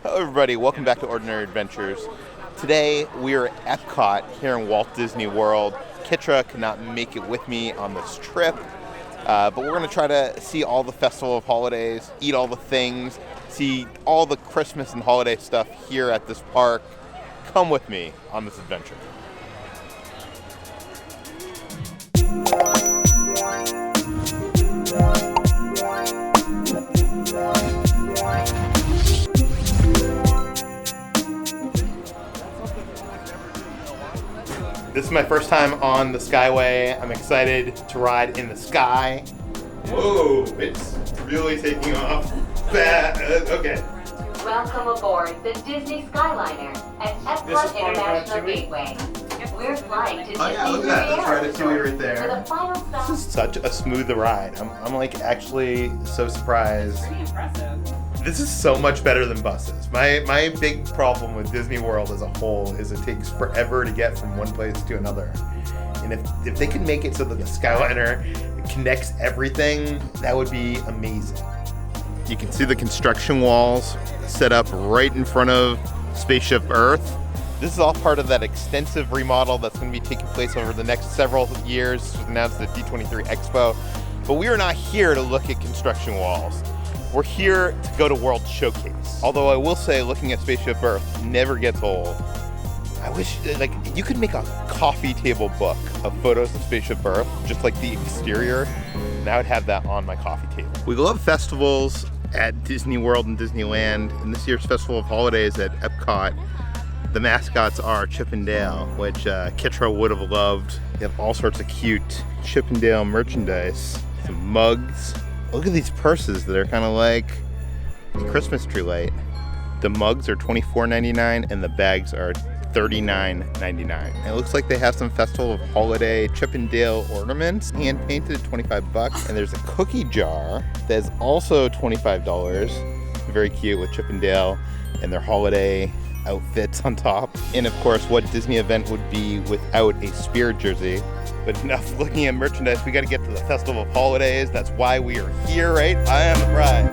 Hello everybody, welcome back to Ordinary Adventures. Today we are at Epcot here in Walt Disney World. Kitra could not make it with me on this trip, but we're going to try to see all the Festival of Holidays, eat all the things, see all the Christmas and holiday stuff here at this park. Come with me on this adventure. This is my first time on the Skyway. I'm excited to ride in the sky. Whoa, it's really taking off. Okay. Welcome aboard the Disney Skyliner at Epcot International Gateway. We're flying to Disney Look at that. That's right, it's Chewie right there. For the final stop. This is such a smooth ride. I'm like actually so surprised. Pretty impressive. This is so much better than buses. My big problem with Disney World as a whole is it takes forever to get from one place to another. And if they could make it so that the Skyliner connects everything, that would be amazing. You can see the construction walls set up right in front of Spaceship Earth. This is all part of that extensive remodel that's going to be taking place over the next several years, announced at D23 Expo. But we are not here to look at construction walls. We're here to go to World Showcase. Although I will say, looking at Spaceship Earth never gets old. I wish, like, you could make a coffee table book of photos of Spaceship Earth, just like the exterior, and I would have that on my coffee table. We love festivals at Disney World and Disneyland, and this year's Festival of Holidays at Epcot, the mascots are Chip and Dale, which Kitra would have loved. They have all sorts of cute Chip and Dale merchandise, some mugs. Look at these purses that are kind of like a Christmas tree light. The mugs are $24.99 and the bags are $39.99. It looks like they have some Festival of Holiday Chip and Dale ornaments, hand painted, $25. And there's a cookie jar that's also $25. Very cute with Chip and Dale and their holiday outfits on top. And of course, what Disney event would be without a Spirit jersey? But enough looking at merchandise, we got to get to the Festival of Holidays. That's why we are here, right? I am the bride.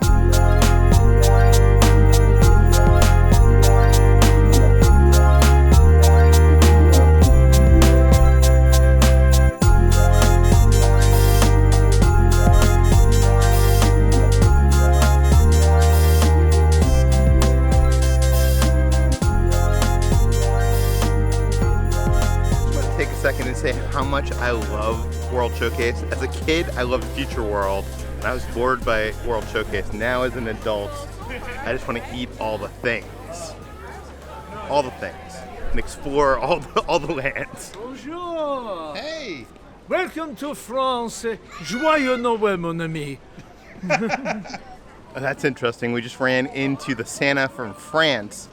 Second and say how much I love World Showcase. As a kid, I loved Future World, and I was bored by World Showcase. Now, as an adult, I just want to eat all the things, and explore all the lands. Bonjour. Hey, Welcome to France. Joyeux Noël, mon ami. that's interesting. We just ran into the Santa from France.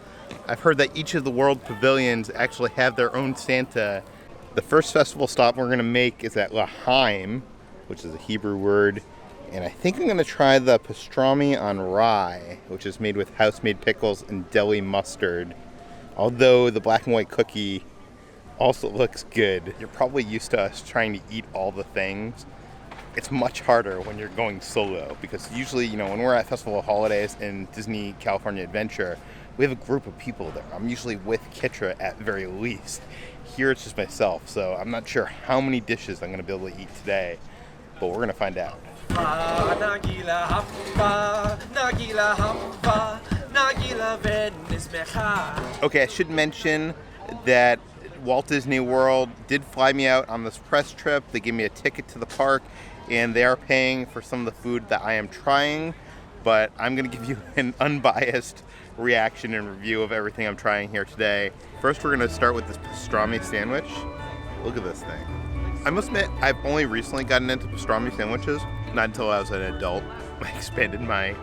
I've heard that each of the world pavilions actually have their own Santa. The first festival stop we're going to make is at L'Chaim, which is a Hebrew word. And I think I'm going to try the pastrami on rye, which is made with house-made pickles and deli mustard. Although the black and white cookie also looks good. You're probably used to us trying to eat all the things. It's much harder when you're going solo, because usually, when we're at Festival of Holidays and Disney California Adventure, we have a group of people there. I'm usually with Kitra at the very least. Here it's just myself, so I'm not sure how many dishes I'm going to be able to eat today, but we're going to find out. Okay, I should mention that Walt Disney World did fly me out on this press trip. They gave me a ticket to the park, and they are paying for some of the food that I am trying, but I'm going to give you an unbiased reaction and review of everything I'm trying here today. First, we're going to start with this pastrami sandwich. Look at this thing. I must admit, I've only recently gotten into pastrami sandwiches. Not until I was an adult. I expanded my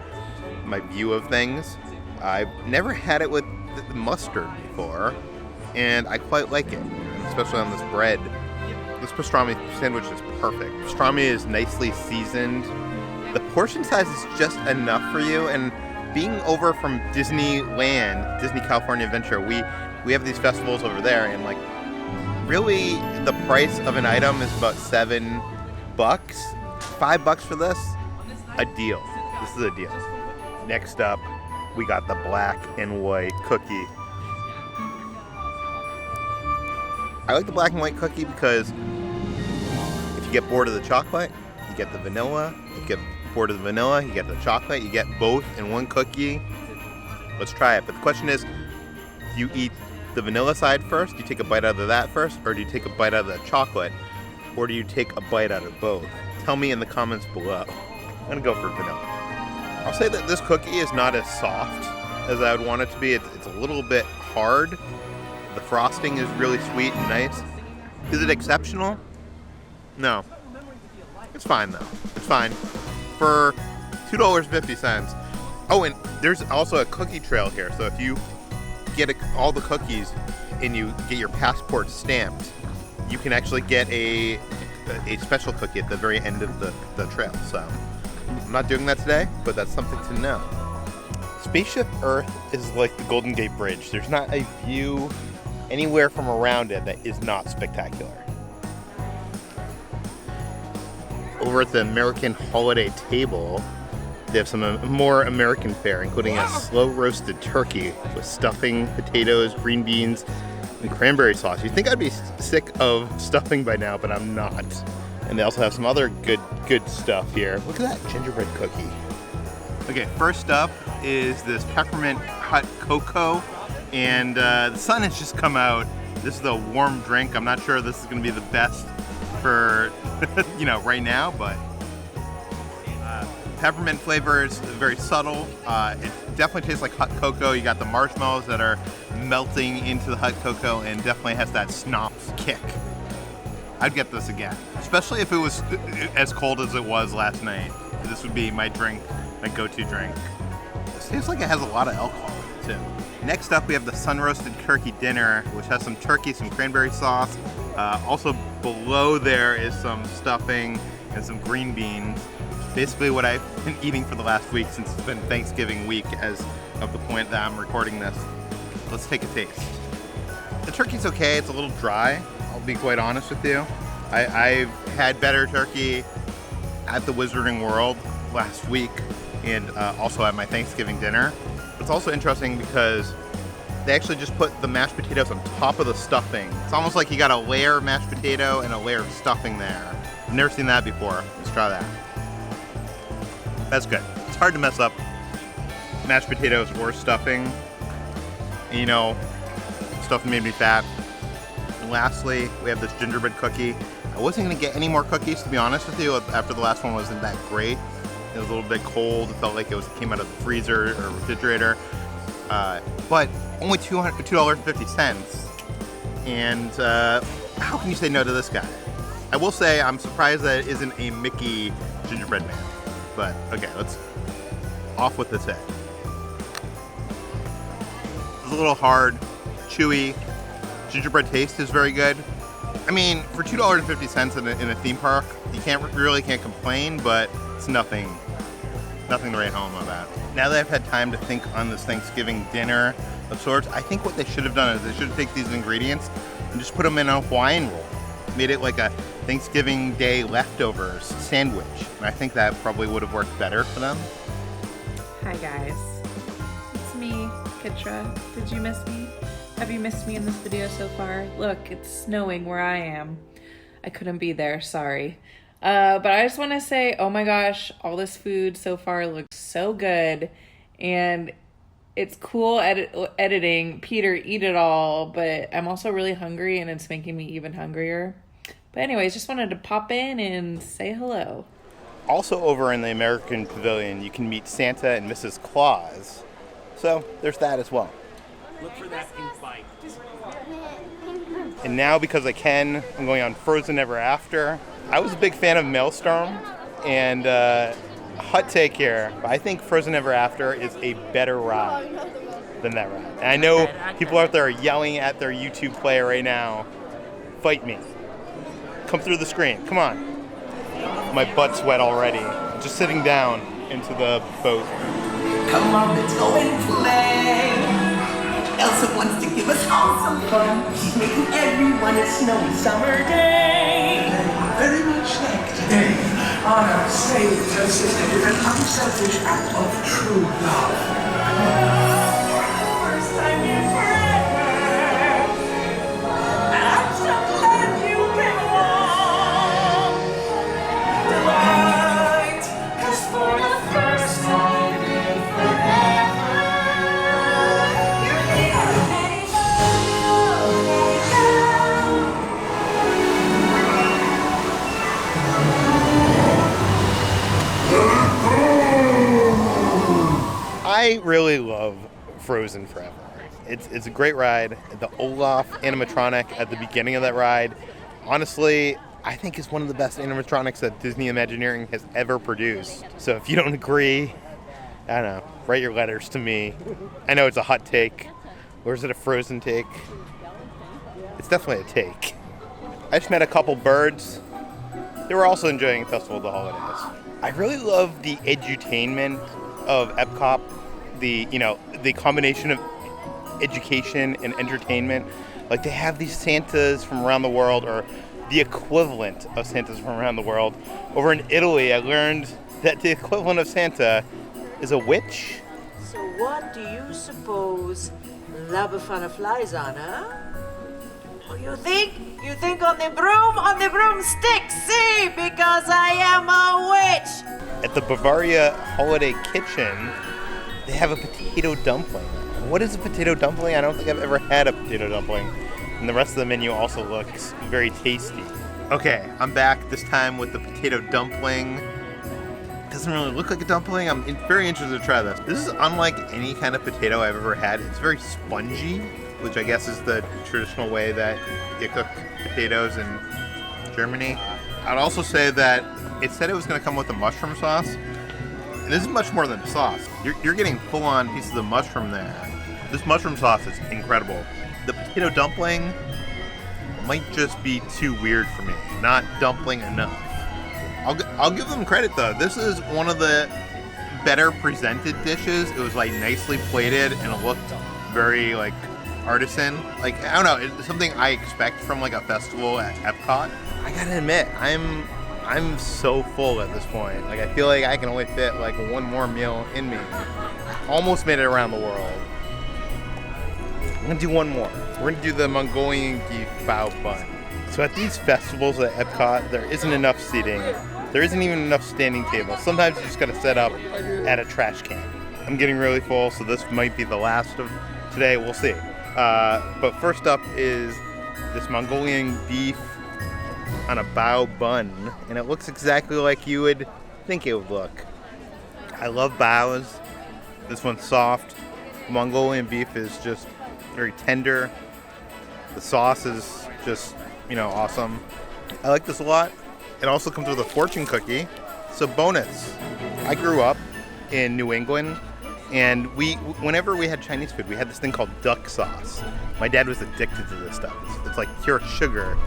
view of things. I've never had it with the mustard before, and I quite like it, especially on this bread. This pastrami sandwich is perfect. Pastrami is nicely seasoned. The portion size is just enough for you, and being over from Disneyland, Disney California Adventure, we have these festivals over there, and like really the price of an item is about $7. $5 for this? A deal. This is a deal. Next up, we got the black and white cookie. I like the black and white cookie because if you get bored of the chocolate, you get the vanilla. If you get bored of the vanilla, you get the chocolate. You get both in one cookie. Let's try it. But the question is, do you eat the vanilla side first? Do you take a bite out of that first? Or do you take a bite out of the chocolate? Or do you take a bite out of both? Tell me in the comments below. I'm gonna go for vanilla. I'll say that this cookie is not as soft as I would want it to be. It's a little bit hard. The frosting is really sweet and nice. Is it exceptional? No. It's fine though. It's fine. For $2.50. Oh, and there's also a cookie trail here. So if you get all the cookies and you get your passport stamped, you can actually get a special cookie at the very end of the trail. So I'm not doing that today, but that's something to know. Spaceship Earth is like the Golden Gate Bridge. There's not a view anywhere from around it that is not spectacular. Over at the American holiday table, they have some more American fare, including a slow roasted turkey with stuffing, potatoes, green beans, and cranberry sauce. You'd think I'd be sick of stuffing by now, but I'm not. And they also have some other good stuff here. Look at that gingerbread cookie. Okay, first up is this peppermint hot cocoa, and the sun has just come out. This is a warm drink. I'm not sure this is going to be the best for right now, but peppermint flavor is very subtle. It definitely tastes like hot cocoa. You got the marshmallows that are melting into the hot cocoa, and definitely has that Schnapps kick. I'd get this again, especially if it was as cold as it was last night. This would be my drink, my go-to drink. It tastes like it has a lot of alcohol too. Next up, we have the sun-roasted turkey dinner, which has some turkey, some cranberry sauce. Also below there is some stuffing and some green beans. Basically what I've been eating for the last week since it's been Thanksgiving week as of the point that I'm recording this. Let's take a taste. The turkey's okay, it's a little dry, I'll be quite honest with you. I've had better turkey at the Wizarding World last week and also at my Thanksgiving dinner. It's also interesting because they actually just put the mashed potatoes on top of the stuffing. It's almost like you got a layer of mashed potato and a layer of stuffing there. I've never seen that before. Let's try that. That's good. It's hard to mess up mashed potatoes or stuffing. And, stuffing made me fat. And lastly, we have this gingerbread cookie. I wasn't gonna get any more cookies, to be honest with you, after the last one wasn't that great. It was a little bit cold. It felt like it came out of the freezer or refrigerator. But only $2.50. And how can you say no to this guy? I will say I'm surprised that it isn't a Mickey gingerbread man. But okay, let's off with this head. It's a little hard, chewy. Gingerbread taste is very good. I mean, for $2.50 in a theme park, you really can't complain, but it's nothing to write home about. Now that I've had time to think on this Thanksgiving dinner of sorts, I think what they should have done is they should have taken these ingredients and just put them in a Hawaiian roll. Made it like a Thanksgiving Day leftovers sandwich. And I think that probably would have worked better for them. Hi guys, it's me, Kitra. Did you miss me? Have you missed me in this video so far? Look, it's snowing where I am. I couldn't be there, sorry. But I just want to say, oh my gosh, all this food so far looks so good. And it's cool editing Peter eat it all, but I'm also really hungry and it's making me even hungrier. But anyways, just wanted to pop in and say hello. Also over in the American Pavilion, you can meet Santa and Mrs. Claus. So there's that as well. Look for that pink bike. And now, because I can, I'm going on Frozen Ever After. I was a big fan of Maelstrom, and hot take here, but I think Frozen Ever After is a better ride than that ride. And I know people out there are yelling at their YouTube player right now. Fight me. Come through the screen. Come on. My butt's wet already. Just sitting down into the boat. Come on, let's go and play. Elsa wants to give us all some fun. She's making everyone a snowy summer day. Very much like today, Anna saved her sister with an unselfish act of true love. First time in forever. I'm so glad you came along. Delight, 'cause for the first time in forever, you're here. Let it go, let it go. I really love Frozen Forever. It's a great ride. The Olaf animatronic at the beginning of that ride, honestly, I think is one of the best animatronics that Disney Imagineering has ever produced. So if you don't agree, I don't know, write your letters to me. I know it's a hot take. Or is it a Frozen take? It's definitely a take. I just met a couple birds. They were also enjoying Festival of the Holidays. I really love the edutainment of Epcot. The combination of education and entertainment. Like, they have these Santas from around the world, or the equivalent of Santas from around the world. Over in Italy, I learned that the equivalent of Santa is a witch. So what do you suppose La Befana flies on, huh? Oh, you think? You think on the broomstick, see? Because I am a witch! At the Bavaria Holiday Kitchen, they have a potato dumpling. What is a potato dumpling? I don't think I've ever had a potato dumpling. And the rest of the menu also looks very tasty. Okay, I'm back this time with the potato dumpling. Doesn't really look like a dumpling. I'm very interested to try this. This is unlike any kind of potato I've ever had. It's very spongy, which I guess is the traditional way that you cook potatoes in Germany. I'd also say that it said it was going to come with a mushroom sauce. And this is much more than sauce. You're getting full-on pieces of mushroom there. This mushroom sauce is incredible. The potato dumpling might just be too weird for me. Not dumpling enough. I'll give them credit though. This is one of the better presented dishes. It was like nicely plated and it looked very like artisan. Like, I don't know, it's something I expect from like a festival at Epcot. I gotta admit, I'm so full at this point. Like, I feel like I can only fit like one more meal in me. Almost made it around the world. I'm gonna do one more. We're gonna do the Mongolian beef bao bun. So at these festivals at Epcot, there isn't enough seating. There isn't even enough standing tables. Sometimes you just gotta set up at a trash can. I'm getting really full, so this might be the last of today. We'll see. But first up is this Mongolian beef on a bao bun, and it looks exactly like you would think it would look. I love baos. This one's soft. Mongolian beef is just very tender. The sauce is just, awesome. I like this a lot. It also comes with a fortune cookie. So bonus. I grew up in New England, and whenever we had Chinese food, we had this thing called duck sauce. My dad was addicted to this stuff. It's like pure sugar.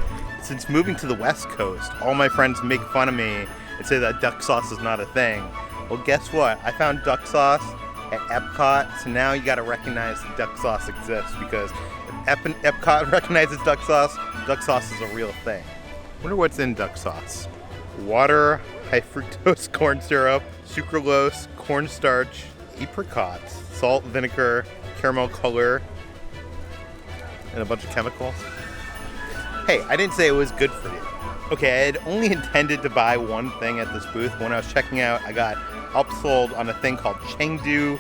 Since moving to the West Coast, all my friends make fun of me and say that duck sauce is not a thing. Well, guess what? I found duck sauce at Epcot, so now you gotta recognize that duck sauce exists, because if Epcot recognizes duck sauce is a real thing. Wonder what's in duck sauce. Water, high fructose corn syrup, sucralose, cornstarch, apricots, salt, vinegar, caramel color, and a bunch of chemicals. Hey, I didn't say it was good for you. Okay, I had only intended to buy one thing at this booth. When I was checking out, I got upsold on a thing called Chengdu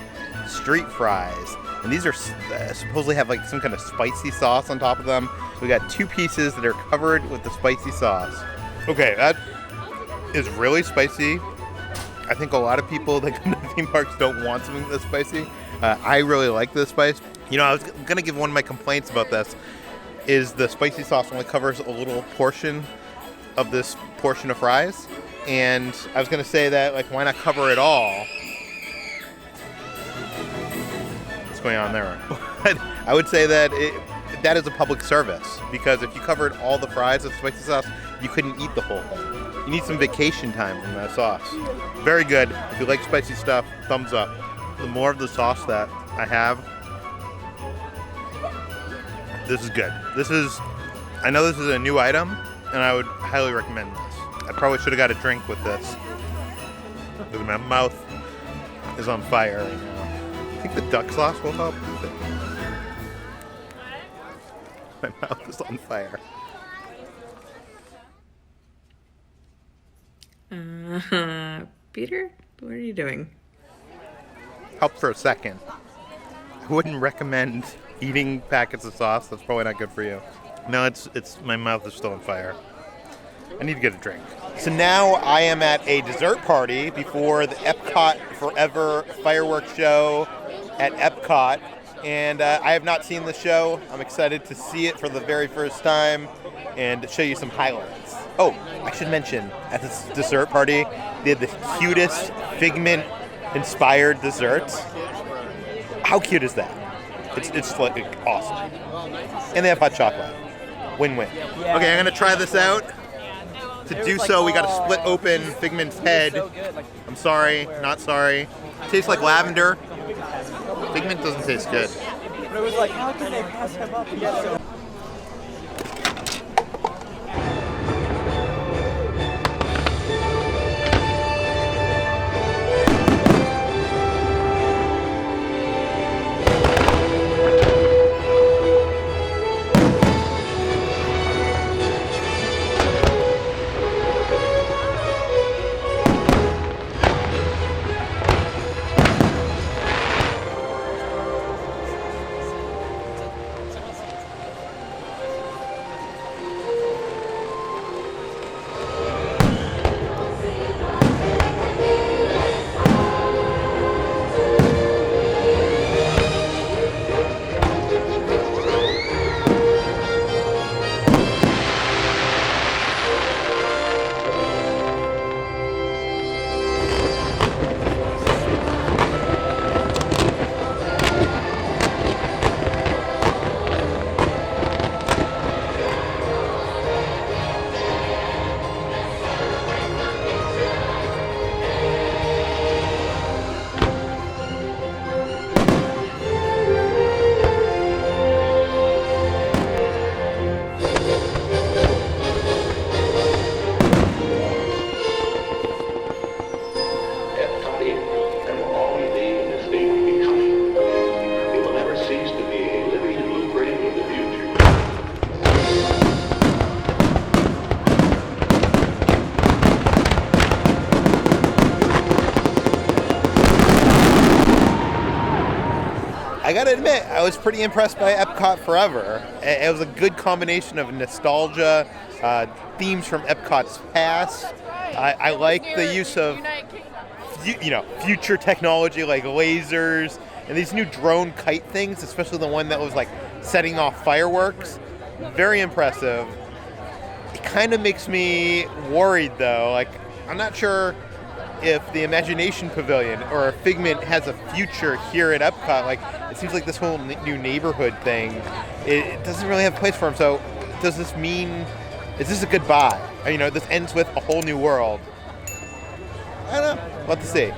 street fries. And these are supposedly have like some kind of spicy sauce on top of them. We got 2 pieces that are covered with the spicy sauce. Okay, that is really spicy. I think a lot of people that come to theme parks don't want something that's spicy. I really like this spice. I was gonna give one of my complaints about this is the spicy sauce only covers a little portion of this portion of fries. And I was gonna say that, like, why not cover it all? What's going on there? But I would say that that is a public service, because if you covered all the fries with spicy sauce, you couldn't eat the whole thing. You need some vacation time from that sauce. Very good. If you like spicy stuff, thumbs up. The more of the sauce that I have, this is good. I know this is a new item, and I would highly recommend this. I probably should have got a drink with this, because my mouth is on fire right now. think the duck sauce will help. My mouth is on fire. Peter, what are you doing? Help for a second. I wouldn't recommend eating packets of sauce. That's probably not good for you. No, it's my mouth is still on fire. I need to get a drink. So now I am at a dessert party before the Epcot Forever fireworks show at Epcot. And I have not seen the show. I'm excited to see it for the very first time and show you some highlights. Oh, I should mention, at this dessert party, they had the cutest Figment-inspired desserts. How cute is that? It's like awesome. And they have hot chocolate. Win-win. Okay, I'm going to try this out. To do so, we got to split open Figment's head. I'm sorry, not sorry. Tastes like lavender. Figment doesn't taste good. But it was like, how can they pass him up and get so... I gotta admit, I was pretty impressed by Epcot Forever. It was a good combination of nostalgia, themes from Epcot's past. I like the use of, future technology like lasers and these new drone kite things, especially the one that was like setting off fireworks. Very impressive. It kind of makes me worried though. Like, I'm not sure if the Imagination Pavilion or Figment has a future here at Epcot. Like, it seems like this whole new neighborhood thing, it doesn't really have a place for him. So does this mean, is this a goodbye? This ends with a whole new world. I don't know. We'll have to see.